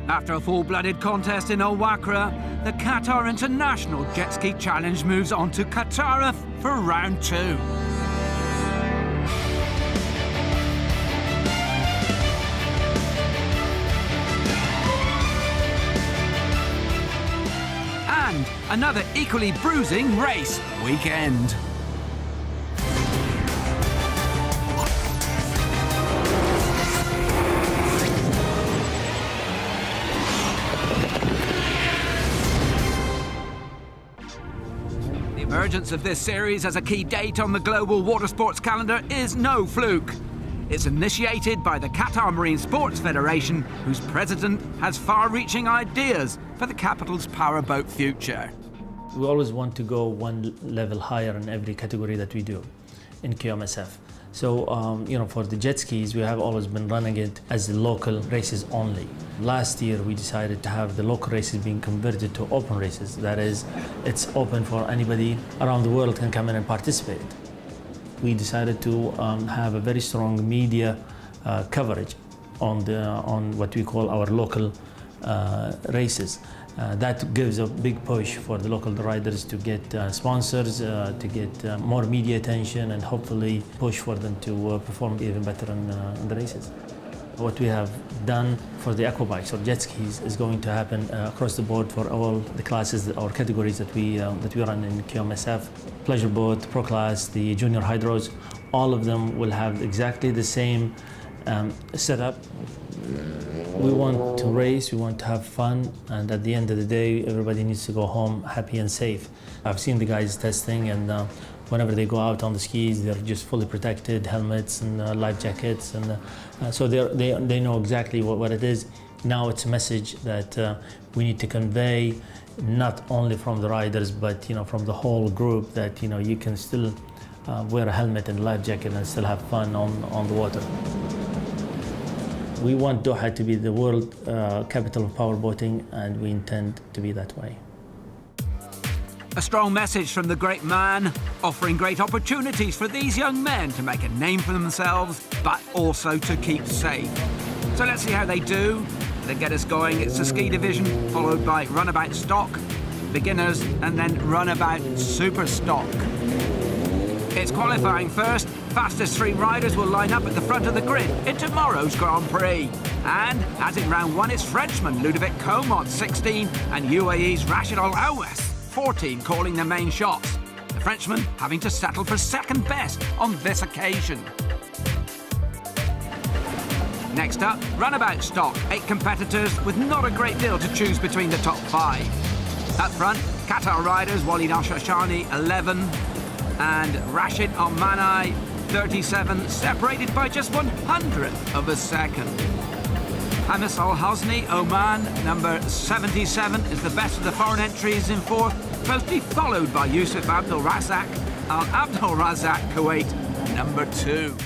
After a full-blooded contest in Aqua, the Qatar International Jet Ski Challenge moves on to Qatar for round 2. And another equally bruising race weekend. The emergence of this series as a key date on the global water sports calendar is no fluke. It's initiated by the Qatar Marine Sports Federation, whose president has far-reaching ideas for the capital's powerboat future. We always want to go one level higher in every category that we do in QMSF. So, for the jet skis, we have always been running it as the local races only. Last year, we decided to have the local races being converted to open races. That is, it's open for anybody around the world can come in and participate. We decided to have a very strong media coverage on what we call our local races. That gives a big push for the local riders to get sponsors, to get more media attention, and hopefully push for them to perform even better in the races. What we have done for the aqua bikes or jet skis is going to happen across the board for all the classes or categories that we run in QMSF. Pleasure boat, pro class, the junior hydros, all of them will have exactly the same setup. We want to race, we want to have fun, and at the end of the day, everybody needs to go home happy and safe. I've seen the guys testing, and whenever they go out on the skis, they're just fully protected, helmets and life jackets, and so they know exactly what it is. Now it's a message that we need to convey, not only from the riders, but from the whole group, that you can still wear a helmet and life jacket and still have fun on the water. We want Doha to be the world capital of powerboating, and we intend to be that way. A strong message from the great man, offering great opportunities for these young men to make a name for themselves, but also to keep safe. So let's see how they do. To get us going, it's the ski division, followed by runabout stock, beginners, and then runabout super stock. It's qualifying first. Fastest 3 riders will line up at the front of the grid in tomorrow's Grand Prix. And as in round 1, it's Frenchman Ludovic Comod, 16, and UAE's Rashid Al Awas, 14, calling the main shots. The Frenchman having to settle for second best on this occasion. Next up, runabout stock. 8 competitors with not a great deal to choose between the top 5. Up front, Qatar riders Walid Al-Shashani, 11, and Rashid Al-Manai, 37, separated by just 1/100th of a second. Hamis Al-Hosni, Oman, number 77, is the best of the foreign entries in 4th, closely followed by Yusuf Abdul Razak Al-Abdul Razak, Kuwait, number 2.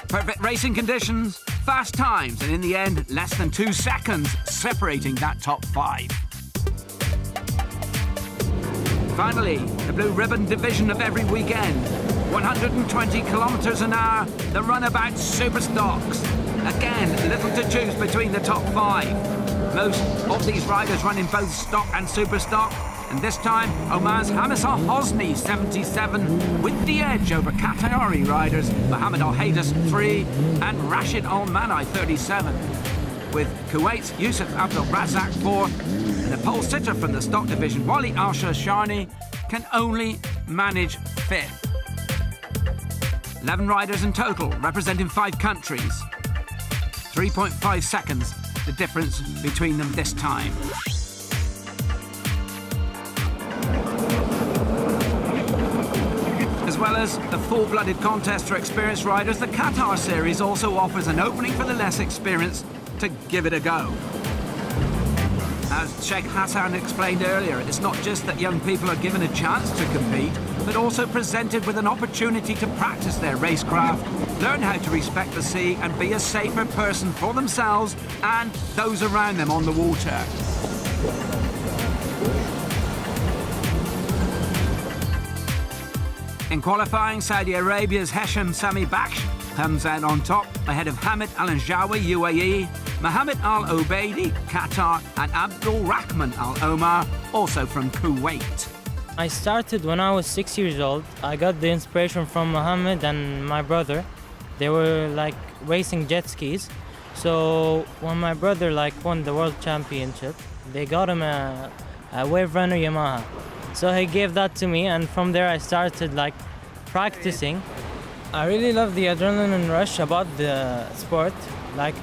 Perfect racing conditions, fast times, and in the end, less than 2 seconds separating that top 5. Finally, the blue ribbon division of every weekend. 120 kilometers an hour, the runabout super stocks. Again, little to choose between the top 5. Most of these riders run in both stock and super stock, and this time, Oman's Hamis Al-Hosni, 77, with the edge over Qatari riders Mohammed Al-Haydus, 3, and Rashid Al-Manai, 37. With Kuwait's Yusuf Abdul Razak, 4, and the pole sitter from the stock division, Walid Al-Shashani, can only manage 5th. 11 riders in total, representing 5 countries. 3.5 seconds, the difference between them this time. As well as the full-blooded contest for experienced riders, the Qatar Series also offers an opening for the less experienced to give it a go. As Sheikh Hassan explained earlier, it's not just that young people are given a chance to compete, but also presented with an opportunity to practice their racecraft, learn how to respect the sea, and be a safer person for themselves and those around them on the water. In qualifying, Saudi Arabia's Hesham Sami Baksh comes out on top ahead of Hamid Al Anjawi, UAE, Mohammed Al Obeidi, Qatar, and Abdul Rahman Al Omar, also from Kuwait. I started when I was 6 years old. I got the inspiration from Mohammed and my brother. They were like racing jet skis. So when my brother won the world championship, they got him a Wave Runner Yamaha. So he gave that to me, and from there I started practicing. I really love the adrenaline rush about the sport,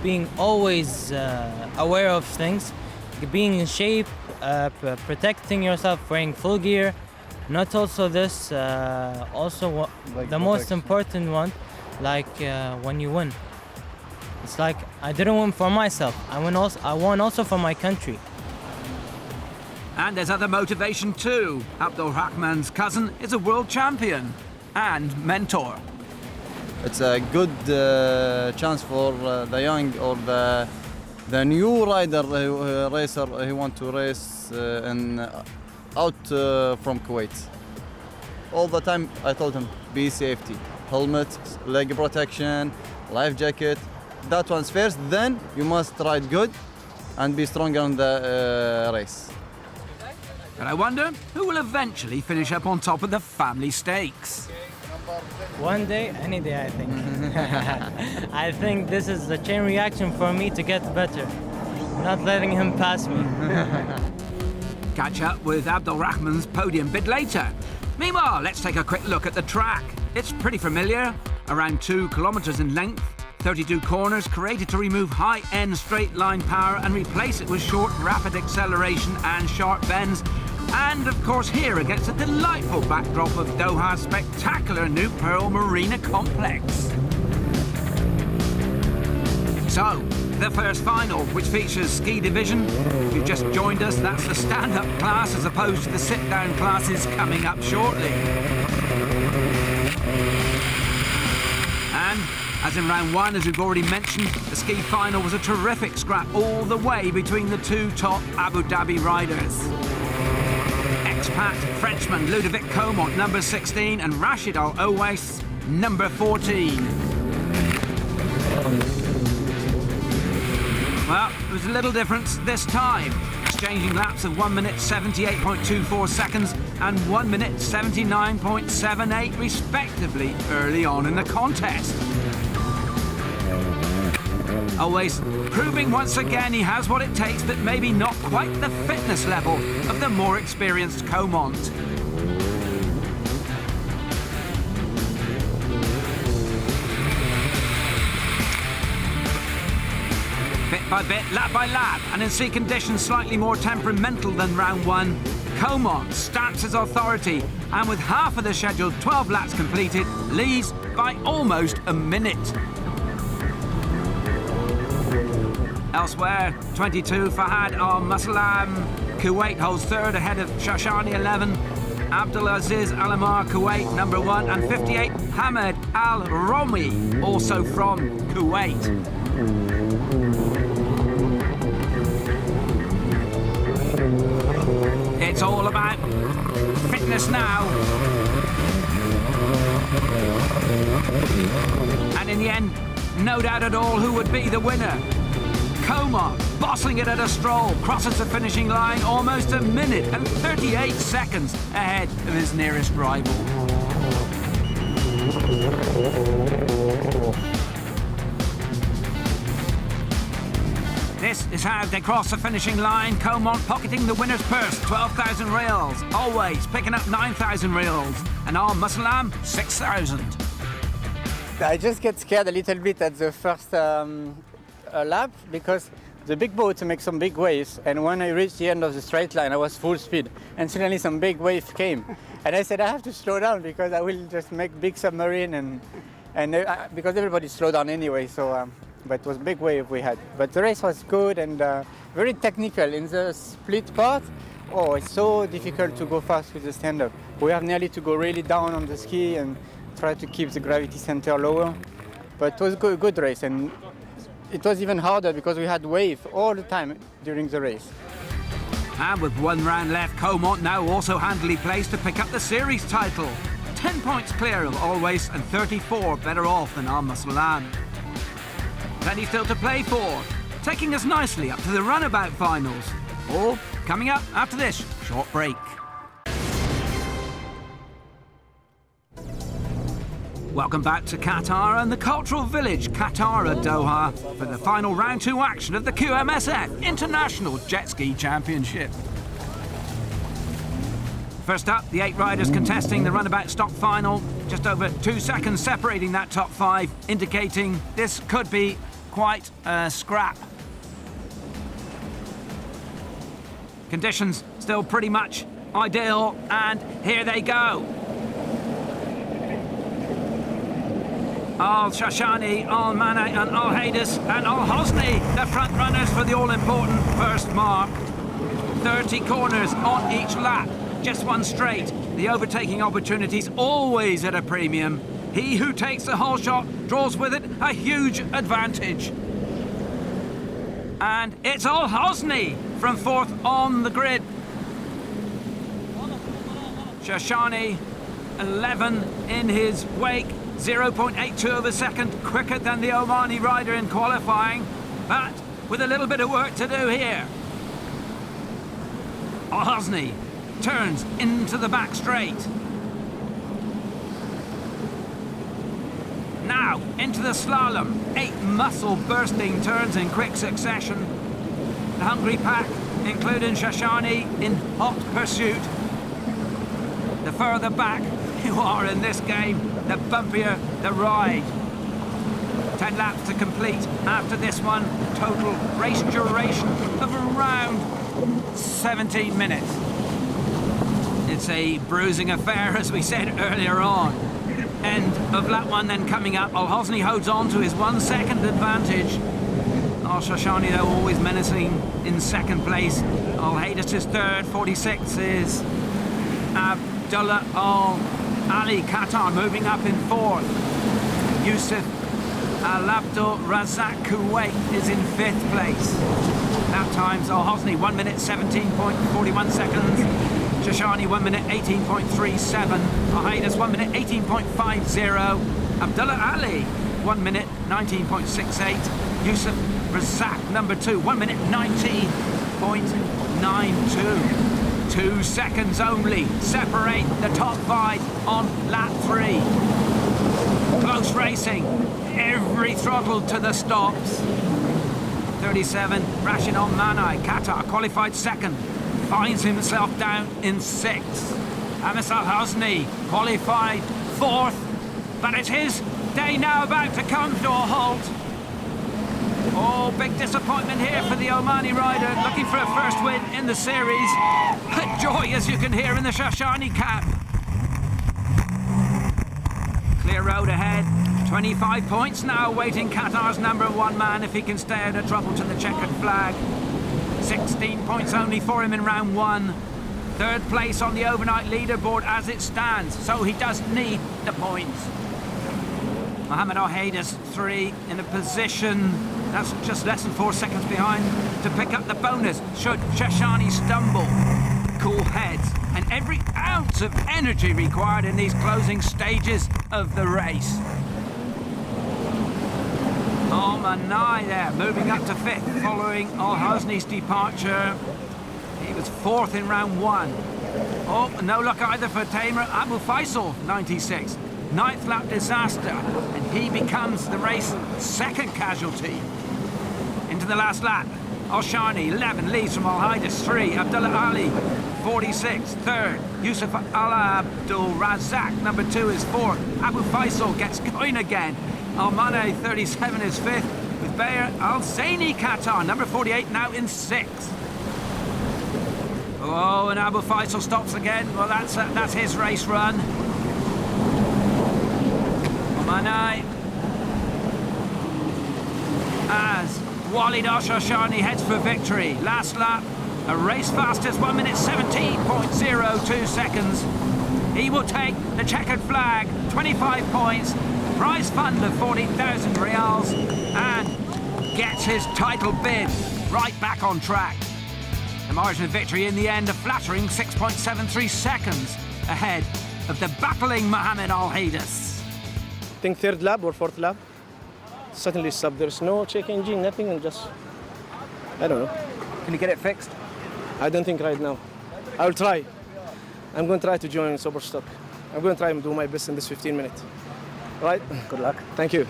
being always aware of things, being in shape, protecting yourself, wearing full gear. Not also this, also the most important one, when you win. It's I didn't win for myself. I won also for my country. And there's other motivation too. Abdul Rahman's cousin is a world champion and mentor. It's a good chance for the young or the new rider, racer who want to race out from Kuwait. All the time I told him, be safety, helmet, leg protection, life jacket. That one's first, then you must ride good and be stronger on the race. But I wonder who will eventually finish up on top of the family stakes. One day, any day, I think. I think this is the chain reaction for me to get better. Not letting him pass me. Catch up with Abdul Rahman's podium bid later. Meanwhile, let's take a quick look at the track. It's pretty familiar, around 2 kilometres in length, 32 corners created to remove high-end straight-line power and replace it with short, rapid acceleration and sharp bends. And, of course, here against a delightful backdrop of Doha's spectacular New Pearl Marina complex. So, the first final, which features ski division. If you've just joined us, that's the stand-up class as opposed to the sit-down classes coming up shortly. And, as in round one, as we've already mentioned, the ski final was a terrific scrap all the way between the two top Abu Dhabi riders. Expat Frenchman Ludovic Comont, number 16, and Rashid Al Owais, number 14. Well, there was a little difference this time, exchanging laps of 1 minute 78.24 seconds and 1 minute 79.78 respectively early on in the contest. Always proving once again he has what it takes, but maybe not quite the fitness level of the more experienced Comont. Bit by bit, lap by lap, and in sea conditions slightly more temperamental than round one, Comont stamps his authority, and with half of the scheduled 12 laps completed, leads by almost a minute. Elsewhere, 22 Fahad Al Masalam, Kuwait holds third ahead of Shashani 11, Abdulaziz Al Amar Kuwait number 1, and 58 Hamad Al Romi, also from Kuwait. It's all about fitness now. And in the end, no doubt at all who would be the winner. Comont, bossing it at a stroll, crosses the finishing line almost a minute and 38 seconds ahead of his nearest rival. This is how they cross the finishing line. Comont pocketing the winner's purse, 12,000 reals. Always picking up 9,000 reals. And Al Muslim, 6,000. I just get scared a little bit at the first lap because the big boat makes some big waves, and when I reached the end of the straight line I was full speed and suddenly some big wave came and I said I have to slow down because I will just make big submarine and because everybody slowed down anyway, so but it was a big wave we had. But the race was good and very technical. In the split part, oh, it's so difficult to go fast with the stand-up. We have nearly to go really down on the ski and try to keep the gravity center lower, but it was a good race. And it was even harder because we had wave all the time during the race. And with 1 round left, Comont now also handily placed to pick up the series title. 10 points clear of Always and 34 better off than Al Muslan. Plenty still to play for, taking us nicely up to the runabout finals. All coming up after this short break. Welcome back to Qatar and the cultural village Qatar Doha for the final round 2 action of the QMSF International Jet Ski Championship. First up, the 8 riders contesting the runabout stock final. Just over 2 seconds separating that top 5, indicating this could be quite a scrap. Conditions still pretty much ideal, and here they go. Al Shashani, Al Mana and Al Haydis and Al Hosni, the front runners for the all-important first mark. 30 corners on each lap, just one straight. The overtaking opportunities always at a premium. He who takes the whole shot draws with it a huge advantage. And it's Al Hosni from 4th on the grid. Shashani, 11 in his wake. 0.82 of a second quicker than the Omani rider in qualifying, but with a little bit of work to do here. Al-Hosni turns into the back straight. Now into the slalom, 8 muscle-bursting turns in quick succession. The hungry pack, including Shashani, in hot pursuit. The further back you are in this game, the bumpier the ride. 10 laps to complete after this one. Total race duration of around 17 minutes. It's a bruising affair, as we said earlier on. End of lap 1 then coming up. Al Hosni holds on to his 1 second advantage. Al Shashani, though, always menacing in 2nd place. Al Haydis is 3rd, 46 is Abdullah Al Ali Qatar moving up in 4th. Yusuf Al Abdul Razak Kuwait is in 5th place. Lap times: Al Hosni 1 minute 17.41 seconds. Shashani 1 minute 18.37. Al Haydis 1 minute 18.50. Abdullah Ali 1 minute 19.68. Yusuf Razak number 2 1 minute 19.92. 2 seconds only separate the top 5 on lap 3. Close racing, every throttle to the stops. 37, Rashid Al Manai, Qatar, qualified 2nd, finds himself down in 6th. Amis Al Hosni, qualified 4th, but it's his day now about to come to a halt. Oh, big disappointment here for the Omani rider, looking for a first win in the series. Joy, as you can hear in the Shashani cap. Clear road ahead. 25 points now awaiting Qatar's number 1 man if he can stay out of trouble to the checkered flag. 16 points only for him in round 1. 3rd place on the overnight leaderboard as it stands, so he does need the points. Mohammed Al Haydis 3 in a position that's just less than 4 seconds behind to pick up the bonus should Shashani stumble. Cool heads and every ounce of energy required in these closing stages of the race. Al Manai there, moving up to 5th following Al Hosni's departure. He was 4th in round 1. Oh, no luck either for Tamer Abu Faisal, 96. 9th lap disaster, and he becomes the race's 2nd casualty. Into the last lap, Al Shani, 11, leads from Al Haydis, 3, Abdullah Ali, 46, 3rd, Yusuf Al Abdul Razak, number 2 is 4th, Abu Faisal gets going again, Al Manai, 37 is 5th, with Bayer Al Zaini Qatar, number 48, now in 6th. Oh, and Abu Faisal stops again, well that's his race run. Manai, as Walid Al Shashani heads for victory. Last lap, a race fastest 1 minute 17.02 seconds. He will take the checkered flag, 25 points, prize fund of 40,000 reals, and gets his title bid right back on track. The margin of victory in the end, a flattering 6.73 seconds ahead of the battling Mohammed Al-Hadas. I think third lap or fourth lap. Suddenly stop. There's no check engine, nothing, and just, I don't know. Can you get it fixed? I don't think right now. I'll try. I'm going to try to join Super Stock. I'm going to try and do my best in this 15 minutes. Right? Good luck. Thank you.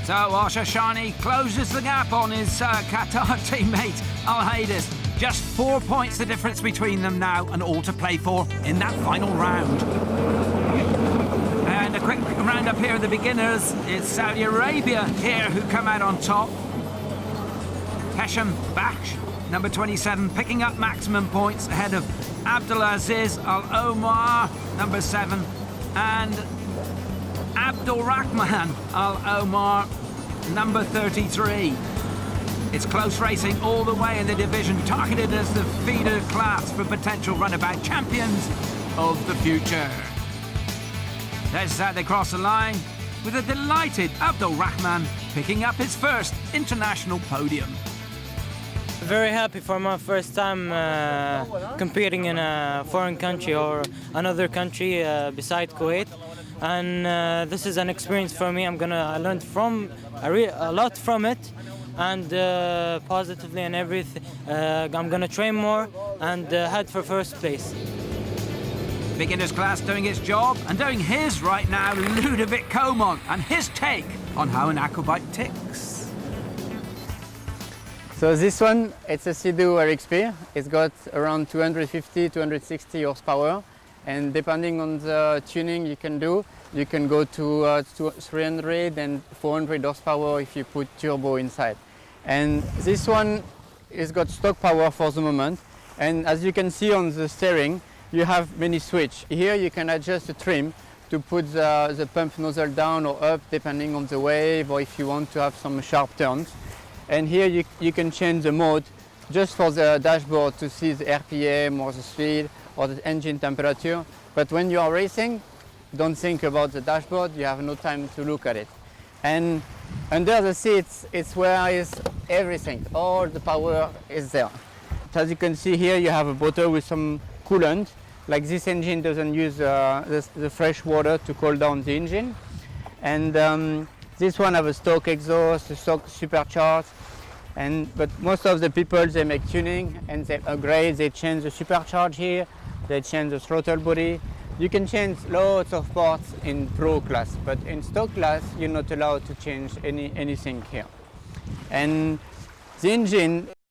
So Asha Shani closes the gap on his Qatar teammate Al-Hadas. Just 4 points the difference between them now, and all to play for in that final round. And a quick roundup here of the beginners. It's Saudi Arabia here who come out on top. Hesham Baksh, number 27, picking up maximum points ahead of Abdulaziz Al-Omar, number 7, and Abdul Rahman Al-Omar, number 33. It's close racing all the way in the division, targeted as the feeder class for potential runabout champions of the future. There's how they cross the line, with a delighted Abdul Rahman picking up his first international podium. Very happy for my first time competing in a foreign country or another country beside Kuwait, and this is an experience for me. I learned a lot from it, and positively and everything. I'm gonna train more and head for first place. Beginners class doing its job, and doing his right now, Ludovic Comont, and his take on how an aquabike ticks. So this one, it's a Sea-Doo RXP. It's got around 250, 260 horsepower. And depending on the tuning you can do, you can go to 300 and 400 horsepower if you put turbo inside. And this one has got stock power for the moment. And as you can see on the steering, you have many switches. Here you can adjust the trim to put the pump nozzle down or up depending on the wave, or if you want to have some sharp turns. And here you can change the mode just for the dashboard to see the RPM or the speed or the engine temperature. But when you are racing, don't think about the dashboard, you have no time to look at it. And under the seats, it's where is everything, all the power is there. As you can see here, you have a bottle with some coolant. Like this engine doesn't use the fresh water to cool down the engine. And this one have a stock exhaust, a stock supercharged, but most of the people, they make tuning and they upgrade, they change the supercharge here, they change the throttle body. You can change lots of parts in Pro class, but in stock class, you're not allowed to change anything here. And the engine